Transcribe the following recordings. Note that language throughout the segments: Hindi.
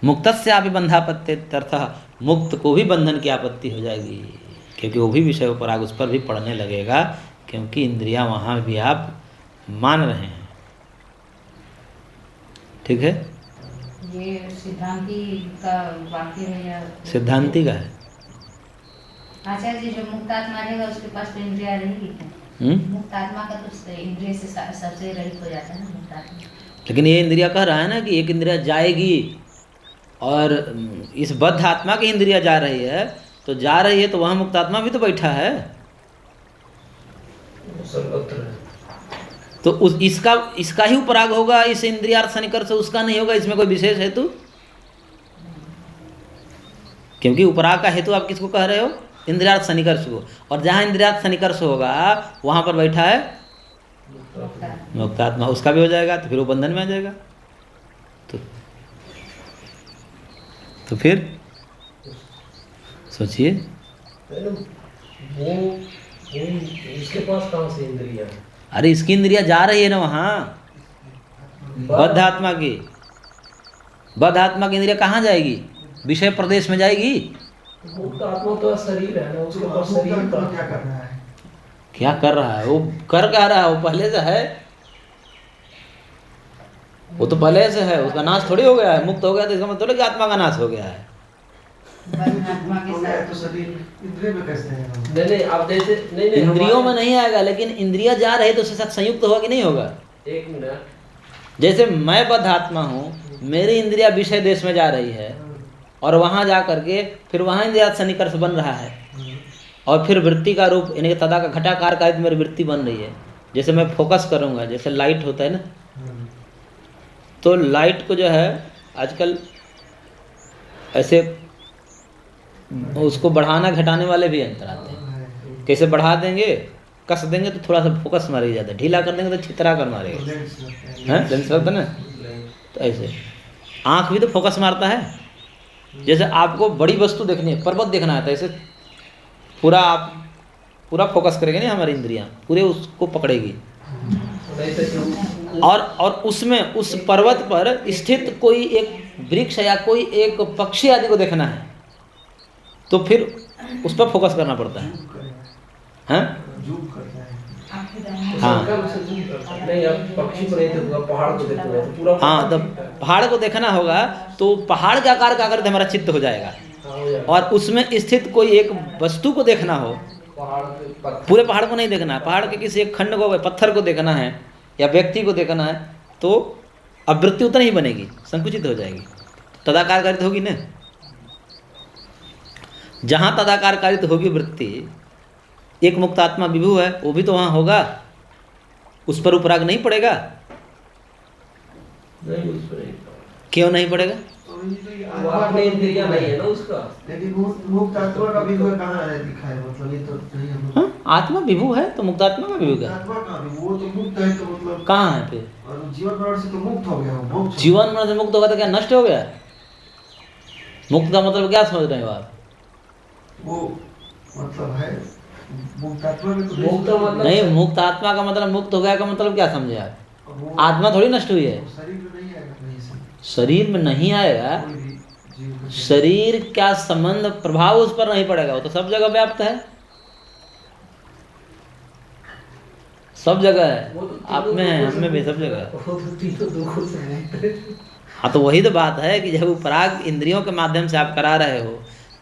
मुक्तस्यापि बंधापत्यर्थः, मुक्त को भी बंधन की आपत्ति हो जाएगी, क्योंकि वो भी विषय उपराग उस पर भी पड़ने लगेगा, क्योंकि इंद्रियां वहाँ भी आप मान रहे हैं। ठीक है, ये सिद्धांति का वाक्य है या सिद्धांति का है। आचार्य जी, जो मुक्तात्मा रहेगा उसके पास तो इंद्रिया रहेगी क्या? मुक्तात्मा का तो इंद्रिय से सबसे रहित हो जाता है ना मुक्तात्मा। लेकिन ये इंद्रिया कह रहा है ना कि एक इंद्रिया जाएगी, और इस बद्ध आत्मा की इंद्रिया जा रही है, तो जा रही है तो वहाँ मुक्तात्मा भी तो बैठा है, सर्वत्र है। तो उस इसका ही उपराग होगा, इस इंद्रियार्थ सन्निकर्ष उसका नहीं होगा। इसमें कोई विशेष हेतु? क्योंकि उपराग का हेतु आप किसको कह रहे हो? इंद्रियार्थ सन्निकर्ष को, और जहाँ इंद्रियार्थ सन्निकर्ष होगा वहाँ पर बैठा है मुक्तात्मा, उसका भी हो जाएगा, तो फिर वो बंधन में आ जाएगा। तो फिर सोचिए, वो उसके पास कहाँ से इंद्रिया? अरे इसकी इंद्रिया जा रही है ना वहाँ, बद्ध आत्मा की। बद्ध आत्मा की इंद्रिया कहाँ जाएगी? विषय प्रदेश में जाएगी। मुक्त आत्मा तो शरीर है ना, उसके पास शरीर का क्या कर रहा है? क्या कर रहा है वो? कर क्या रहा है वो? पहले से है, वो तो पहले से है, उसका नाश थोड़ी हो गया है। मुक्त हो गया तो इसका मतलब थोड़ी कि आत्मा का नाश हो गया है। तो शरीर इंद्रिय में कैसे है? नहीं आप जैसे नहीं इंद्रियों में नहीं आएगा, लेकिन इंद्रिया जा रही है तो उसके साथ संयुक्त होगा कि नहीं होगा? एक मिनट, जैसे मैं बद्ध आत्मा हूँ, मेरी इंद्रिया विषय देश में जा रही है, और वहाँ जा करके फिर वहाँ इंद्रिया सन्निकर्ष बन रहा है, और फिर वृत्ति का रूप यानी कि तदा का घटाकार का मेरी वृत्ति बन रही है। जैसे मैं फोकस करूँगा, जैसे लाइट होता है ना, तो लाइट को जो है आजकल ऐसे उसको बढ़ाना घटाने वाले भी यंत्र आते हैं। कैसे बढ़ा देंगे, कस देंगे तो थोड़ा सा फोकस मारेगा ज़्यादा, ढीला कर देंगे तो छितरा कर मारेगा, हैं लेंस लगता है ना। तो ऐसे आँख भी तो फोकस मारता है। जैसे आपको बड़ी वस्तु देखनी है, पर्वत देखना है, तो ऐसे पूरा फोकस करेंगे नहीं, हमारी इंद्रियां पूरे उसको पकड़ेगी। और उसमें उस पर्वत पर स्थित कोई एक वृक्ष या कोई एक पक्षी आदि को देखना है, तो फिर उस पर फोकस करना पड़ता है। हाँ नहीं आप पक्षी को नहीं देखूंगा, पहाड़ को देखूंगा तो पूरा। हाँ, तो पहाड़ को देखना होगा तो पहाड़ के आकार का अगर हमारा चित्त हो जाएगा, और उसमें स्थित कोई एक वस्तु को देखना हो, पूरे पहाड़ को नहीं देखना, पहाड़ के किसी एक खंड को, पत्थर को देखना है या व्यक्ति को देखना है, तो अब वृत्ति उतनी ही बनेगी, संकुचित हो जाएगी, तदाकार कारित होगी ना। जहाँ तदाकार कारित होगी वृत्ति, एक मुक्त आत्मा विभु है, वो भी तो वहाँ होगा, उस पर उपराग नहीं पड़ेगा। नहीं उस पर क्यों नहीं पड़ेगा? वो अपने इंद्रिया नहीं है ना उसका। लेकिन मुक्त आत्मा का विभु कहाँ है दिखा है? मतलब ये तो नहीं है। हाँ, आत्मा विभु है तो मुक्त आत्मा का विभु का आत्मा का विभु, वो तो मुक्त है, तो मतलब कहाँ है फिर? और जीवन मरण से तो मुक्त हो गया, वो मोक्ष। जीवन मरण से मुक्त होगा तो क्या नष्ट हो गया? मुक्त का मतलब क्या समझ रहे हो आप? वो मतलब है मुक्त आत्मा में तो मुक्त मतलब नहीं, मुक्त आत्मा का मतलब मुक्त हो गया का मतलब क्या समझे आप? आत्मा थोड़ी नष्ट हुई है। शरीर में नहीं आएगा कहीं से, शरीर में नहीं आएगा, कोई भी जीव का शरीर क्या संबंध प्रभाव उस पर नहीं पड़ेगा, वो तो सब जगह व्याप्त है, सब जगह है, आप में है, हम में भी, सब जगह है। हाँ, तो वही तो बात है कि जब उपराग इंद्रियों के माध्यम से आप करा रहे हो,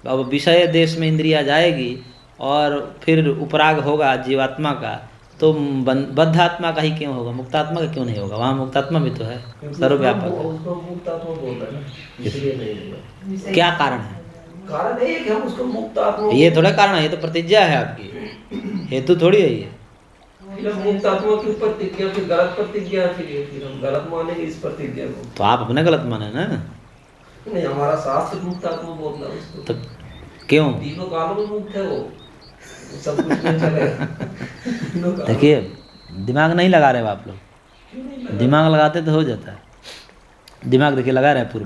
अब विषय देश में इंद्रिया जाएगी और फिर उपराग होगा जीवात्मा का, तो बद्धात्मा का ही क्यों होगा, मुक्तात्मा का क्यों नहीं होगा? वहाँ मुक्तात्मा भी तो है, सर्वव्यापक है। उसको मुक्त आत्मा बोल रहा है ना, इसलिए नहीं होगा। क्या कारण है? कारण एक है, उसको मुक्त आत्मा। ये थोड़ा कारण है, ये तो प्रतिज्ञा है आपकी, हेतु थोड़ी है ये। मुक्त आत्मा की प्रतिज्ञा फिर गलत प्रतिज्ञा, फिर हम गलत मानेंगे इस प्रतिज्ञा को। तो आप अपने गलत माने ना। नहीं, हमारा शास्त्र मुक्त आत्मा बोल रहा है उसको। तो क्यों? तीनों कालों में मुक्त है वो, सब कुछ नहीं चलेगा। देखिए, दिमाग नहीं लगा रहे हो आप लोग, दिमाग लगाते तो हो जाता है। दिमाग देखिए लगा रहे हैं पूरे।